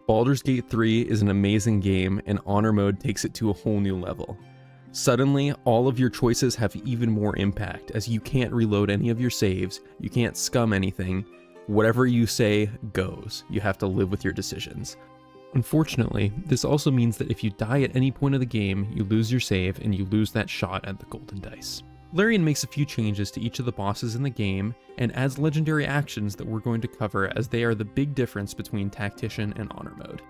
Baldur's Gate 3 is an amazing game, and Honor Mode takes it to a whole new level. Suddenly, all of your choices have even more impact, as you can't reload any of your saves, you can't scum anything. Whatever you say goes. You have to live with your decisions. Unfortunately, this also means that if you die at any point of the game, you lose your save and you lose that shot at the golden dice. Larian makes a few changes to each of the bosses in the game, and adds legendary actions that we're going to cover, as they are the big difference between Tactician and Honor Mode.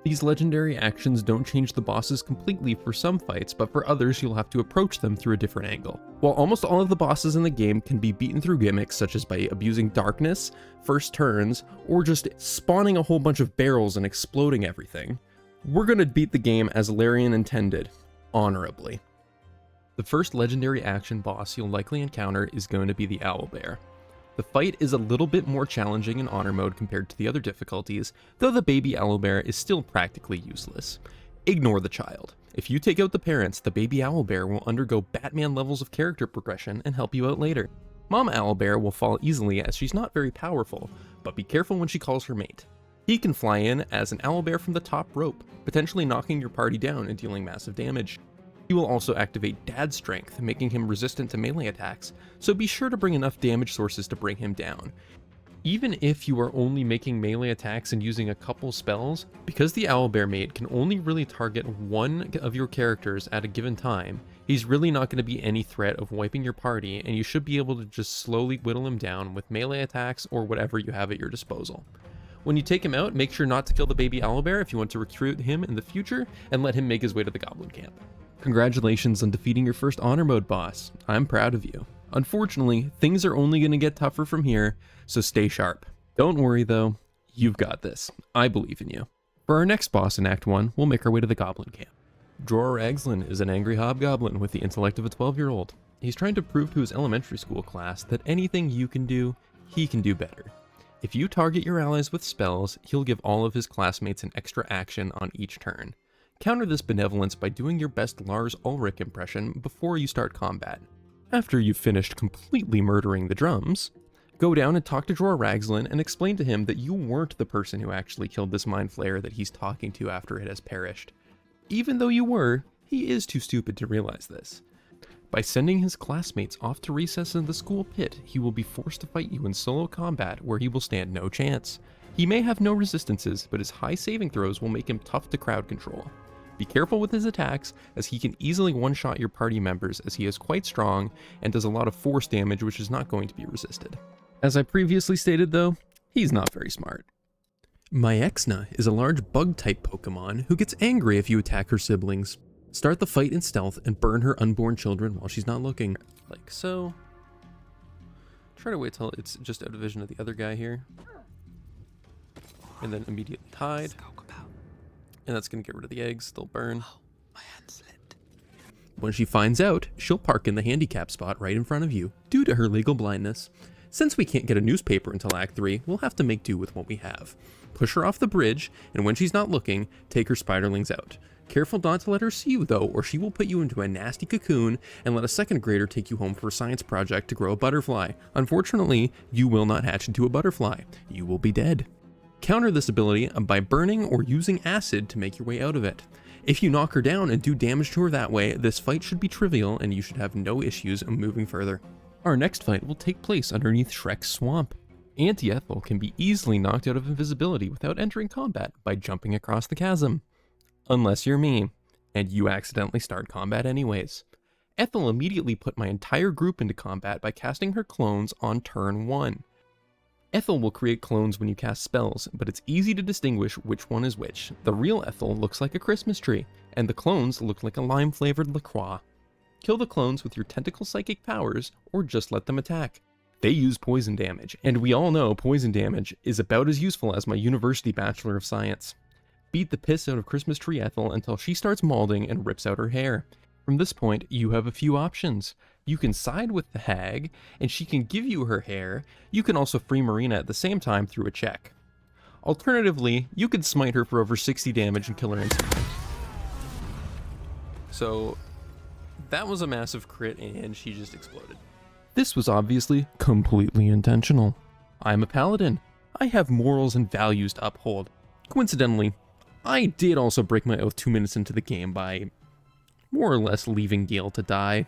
These legendary actions don't change the bosses completely for some fights, but for others you'll have to approach them through a different angle. While almost all of the bosses in the game can be beaten through gimmicks such as by abusing darkness, first turns, or just spawning a whole bunch of barrels and exploding everything, we're gonna beat the game as Larian intended, honorably. The first legendary action boss you'll likely encounter is going to be the Owlbear. The fight is a little bit more challenging in Honor Mode compared to the other difficulties, though the baby Owlbear is still practically useless. Ignore the child. If you take out the parents, the baby Owlbear will undergo Batman levels of character progression and help you out later. Mom Owlbear will fall easily as she's not very powerful, but be careful when she calls her mate. He can fly in as an Owlbear from the top rope, potentially knocking your party down and dealing massive damage. He will also activate Dad's Strength, making him resistant to melee attacks, so be sure to bring enough damage sources to bring him down. Even if you are only making melee attacks and using a couple spells, because the Owlbear mate can only really target one of your characters at a given time, he's really not going to be any threat of wiping your party, and you should be able to just slowly whittle him down with melee attacks or whatever you have at your disposal. When you take him out, make sure not to kill the baby Owlbear if you want to recruit him in the future, and let him make his way to the Goblin camp. Congratulations on defeating your first Honor Mode boss. I'm proud of you. Unfortunately, things are only going to get tougher from here, so stay sharp. Don't worry though, you've got this. I believe in you. For our next boss in Act 1, we'll make our way to the Goblin camp. Dror Ragzlin is an angry hobgoblin with the intellect of a 12-year-old. He's trying to prove to his elementary school class that anything you can do, he can do better. If you target your allies with spells, he'll give all of his classmates an extra action on each turn. Counter this benevolence by doing your best Lars Ulrich impression before you start combat. After you've finished completely murdering the drums, go down and talk to Dror Ragzlin and explain to him that you weren't the person who actually killed this mind flayer that he's talking to after it has perished. Even though you were, he is too stupid to realize this. By sending his classmates off to recess in the school pit, he will be forced to fight you in solo combat where he will stand no chance. He may have no resistances, but his high saving throws will make him tough to crowd control. Be careful with his attacks, as he can easily one-shot your party members, as he is quite strong and does a lot of force damage which is not going to be resisted. As I previously stated though, he's not very smart. Myexna is a large bug-type Pokemon who gets angry if you attack her siblings. Start the fight in stealth and burn her unborn children while she's not looking. Like so. Try to wait till it's just out of vision of the other guy here. And then immediately hide. And that's going to get rid of the eggs, they'll burn. Oh, my hand slipped. When she finds out, she'll park in the handicap spot right in front of you, due to her legal blindness. Since we can't get a newspaper until Act 3, we'll have to make do with what we have. Push her off the bridge, and when she's not looking, take her spiderlings out. Careful not to let her see you though, or she will put you into a nasty cocoon and let a second grader take you home for a science project to grow a butterfly. Unfortunately, you will not hatch into a butterfly. You will be dead. Counter this ability by burning or using acid to make your way out of it. If you knock her down and do damage to her that way, this fight should be trivial and you should have no issues moving further. Our next fight will take place underneath Shrek's swamp. Auntie Ethel can be easily knocked out of invisibility without entering combat by jumping across the chasm. Unless you're me, and you accidentally start combat anyways. Ethel immediately put my entire group into combat by casting her clones on turn 1. Ethel will create clones when you cast spells, but it's easy to distinguish which one is which. The real Ethel looks like a Christmas tree, and the clones look like a lime-flavored LaCroix. Kill the clones with your tentacle psychic powers, or just let them attack. They use poison damage, and we all know poison damage is about as useful as my university Bachelor of Science. Beat the piss out of Christmas tree Ethel until she starts mauling and rips out her hair. From this point, you have a few options. You can side with the hag, and she can give you her hair. You can also free Marina at the same time through a check. Alternatively, you could smite her for over 60 damage and kill her instantly. So, that was a massive crit and she just exploded. This was obviously completely intentional. I'm a paladin. I have morals and values to uphold. Coincidentally, I did also break my oath 2 minutes into the game by more or less leaving Gale to die,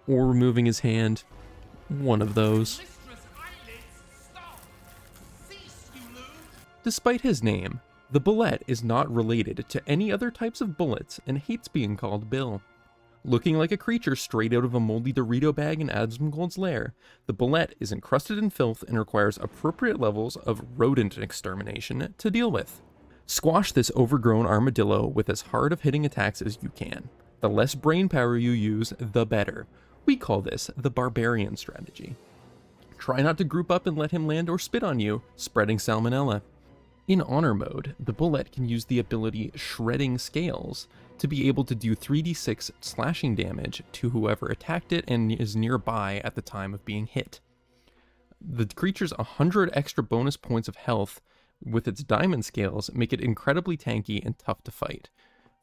or removing his hand, one of those. Despite his name, the Bulette is not related to any other types of bullets and hates being called Bill. Looking like a creature straight out of a moldy Dorito bag in Asmongold's lair, the Bulette is encrusted in filth and requires appropriate levels of rodent extermination to deal with. Squash this overgrown armadillo with as hard of hitting attacks as you can. The less brain power you use, the better. We call this the barbarian strategy. Try not to group up and let him land or spit on you, spreading salmonella. In Honor mode, the Bulette can use the ability Shredding Scales to be able to do 3d6 slashing damage to whoever attacked it and is nearby at the time of being hit. The creature's 100 extra bonus points of health with its diamond scales make it incredibly tanky and tough to fight.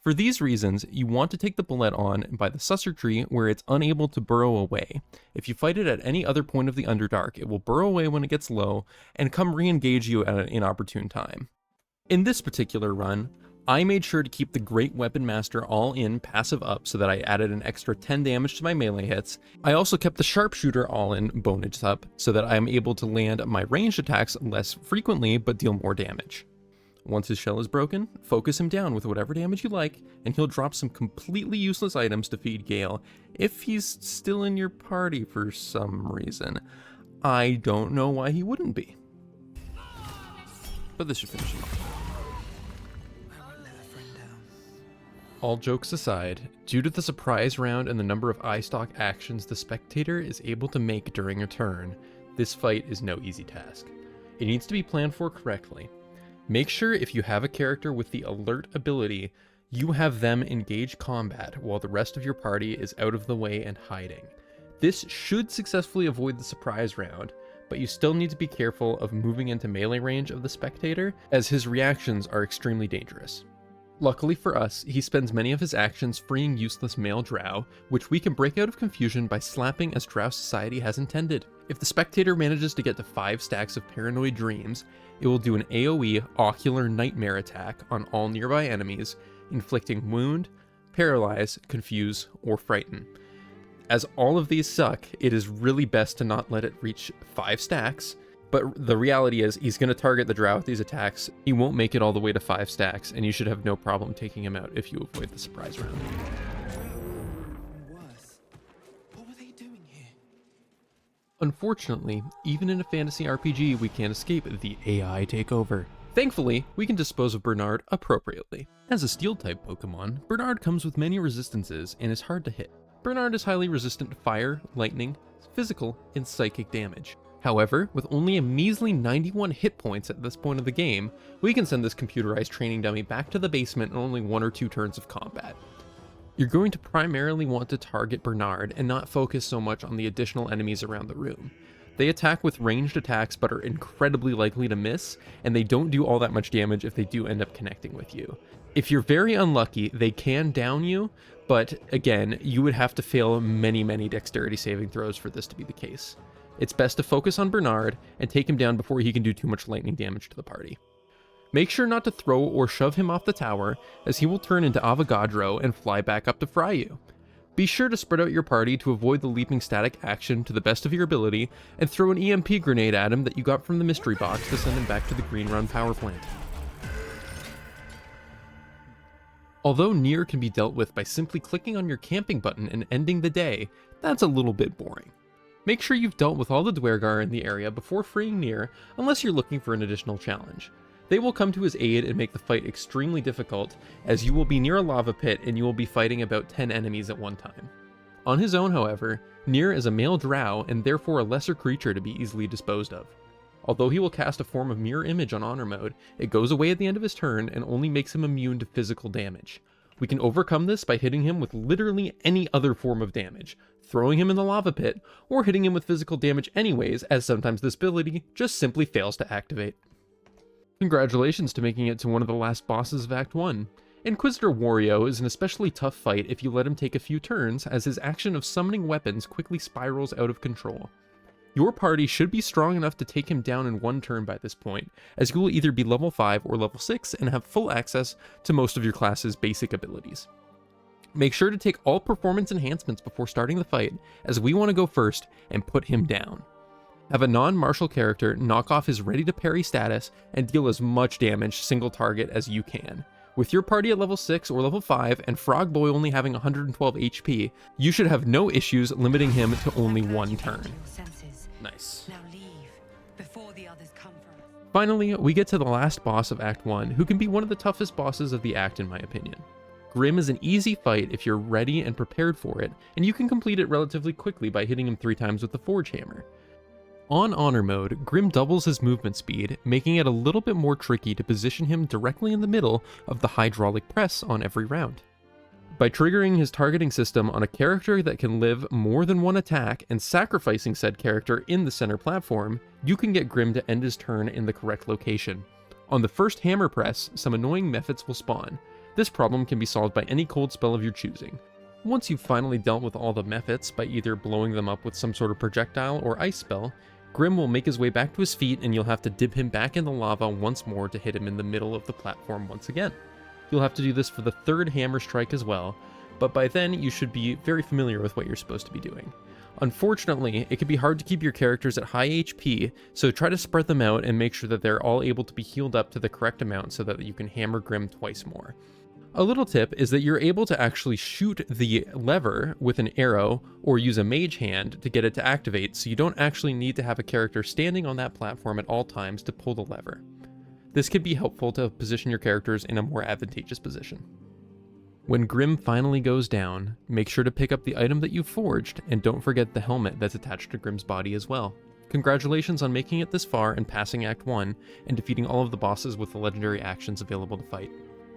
For these reasons, you want to take the Bulette on by the Susser tree where it's unable to burrow away. If you fight it at any other point of the Underdark, it will burrow away when it gets low and come re-engage you at an inopportune time. In this particular run, I made sure to keep the Great Weapon Master all in passive up so that I added an extra 10 damage to my melee hits. I also kept the Sharpshooter all in bonus up so that I am able to land my ranged attacks less frequently but deal more damage. Once his shell is broken, focus him down with whatever damage you like, and he'll drop some completely useless items to feed Gale, if he's still in your party for some reason. I don't know why he wouldn't be. But this should finish him off. All jokes aside, due to the surprise round and the number of eye stock actions the Spectator is able to make during a turn, this fight is no easy task. It needs to be planned for correctly. Make sure if you have a character with the alert ability, you have them engage combat while the rest of your party is out of the way and hiding. This should successfully avoid the surprise round, but you still need to be careful of moving into melee range of the Spectator, as his reactions are extremely dangerous. Luckily for us, he spends many of his actions freeing useless male drow, which we can break out of confusion by slapping as Drow Society has intended. If the Spectator manages to get to 5 stacks of Paranoid Dreams, it will do an AoE Ocular Nightmare attack on all nearby enemies, inflicting Wound, Paralyze, Confuse, or Frighten. As all of these suck, it is really best to not let it reach 5 stacks, but the reality is he's going to target the Drow with these attacks. He won't make it all the way to 5 stacks, and you should have no problem taking him out if you avoid the surprise round. What were they doing here? Unfortunately, even in a fantasy RPG, we can't escape the AI takeover. Thankfully, we can dispose of Bernard appropriately. As a Steel-type Pokemon, Bernard comes with many resistances and is hard to hit. Bernard is highly resistant to fire, lightning, physical, and psychic damage. However, with only a measly 91 hit points at this point of the game, we can send this computerized training dummy back to the basement in only 1 or 2 turns of combat. You're going to primarily want to target Bernard and not focus so much on the additional enemies around the room. They attack with ranged attacks but are incredibly likely to miss, and they don't do all that much damage if they do end up connecting with you. If you're very unlucky, they can down you, but again, you would have to fail many dexterity saving throws for this to be the case. It's best to focus on Bernard and take him down before he can do too much lightning damage to the party. Make sure not to throw or shove him off the tower, as he will turn into Avogadro and fly back up to fry you. Be sure to spread out your party to avoid the leaping static action to the best of your ability, and throw an EMP grenade at him that you got from the mystery box to send him back to the Green Run power plant. Although Nere can be dealt with by simply clicking on your camping button and ending the day, that's a little bit boring. Make sure you've dealt with all the Dwergar in the area before freeing Nere, unless you're looking for an additional challenge. They will come to his aid and make the fight extremely difficult, as you will be near a lava pit and you will be fighting about 10 enemies at one time. On his own, however, Nere is a male drow and therefore a lesser creature to be easily disposed of. Although he will cast a form of mirror image on Honor mode, it goes away at the end of his turn and only makes him immune to physical damage. We can overcome this by hitting him with literally any other form of damage, throwing him in the lava pit, or hitting him with physical damage anyways, as sometimes this ability just simply fails to activate. Congratulations to making it to one of the last bosses of Act 1. Inquisitor Wario is an especially tough fight if you let him take a few turns, as his action of summoning weapons quickly spirals out of control. Your party should be strong enough to take him down in one turn by this point, as you will either be level 5 or level 6 and have full access to most of your class's basic abilities. Make sure to take all performance enhancements before starting the fight, as we want to go first and put him down. Have a non-martial character knock off his ready to parry status and deal as much damage single target as you can. With your party at level 6 or level 5 and Frog Boy only having 112 HP, you should have no issues limiting him to only one turn. Nice. Now leave before the others come for us. Finally, we get to the last boss of Act 1, who can be one of the toughest bosses of the act in my opinion. Grym is an easy fight if you're ready and prepared for it, and you can complete it relatively quickly by hitting him 3 times with the Forge Hammer. On Honor Mode, Grym doubles his movement speed, making it a little bit more tricky to position him directly in the middle of the hydraulic press on every round. By triggering his targeting system on a character that can live more than one attack and sacrificing said character in the center platform, you can get Grym to end his turn in the correct location. On the first hammer press, some annoying mephits will spawn. This problem can be solved by any cold spell of your choosing. Once you've finally dealt with all the mephits by either blowing them up with some sort of projectile or ice spell, Grym will make his way back to his feet and you'll have to dip him back in the lava once more to hit him in the middle of the platform once again. You'll have to do this for the 3rd hammer strike as well, but by then you should be very familiar with what you're supposed to be doing. Unfortunately, it can be hard to keep your characters at high HP, so try to spread them out and make sure that they're all able to be healed up to the correct amount so that you can hammer Grym twice more. A little tip is that you're able to actually shoot the lever with an arrow or use a mage hand to get it to activate, so you don't actually need to have a character standing on that platform at all times to pull the lever. This could be helpful to position your characters in a more advantageous position. When Grym finally goes down, make sure to pick up the item that you forged, and don't forget the helmet that's attached to Grym's body as well. Congratulations on making it this far and passing Act 1, and defeating all of the bosses with the legendary actions available to fight.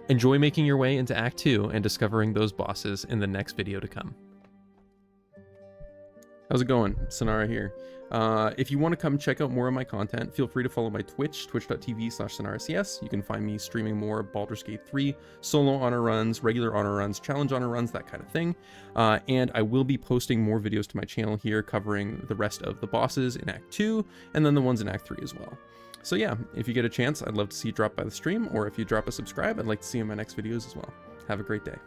Enjoy making your way into Act 2 and discovering those bosses in the next video to come. How's it going? Sonara here. If you want to come check out more of my content, feel free to follow my Twitch, twitch.tv/sonaracs. You can find me streaming more Baldur's Gate 3, solo honor runs, regular honor runs, challenge honor runs, that kind of thing. And I will be posting more videos to my channel here covering the rest of the bosses in Act 2, and then the ones in Act 3 as well. So yeah, if you get a chance, I'd love to see you drop by the stream, or if you drop a subscribe, I'd like to see you in my next videos as well. Have a great day.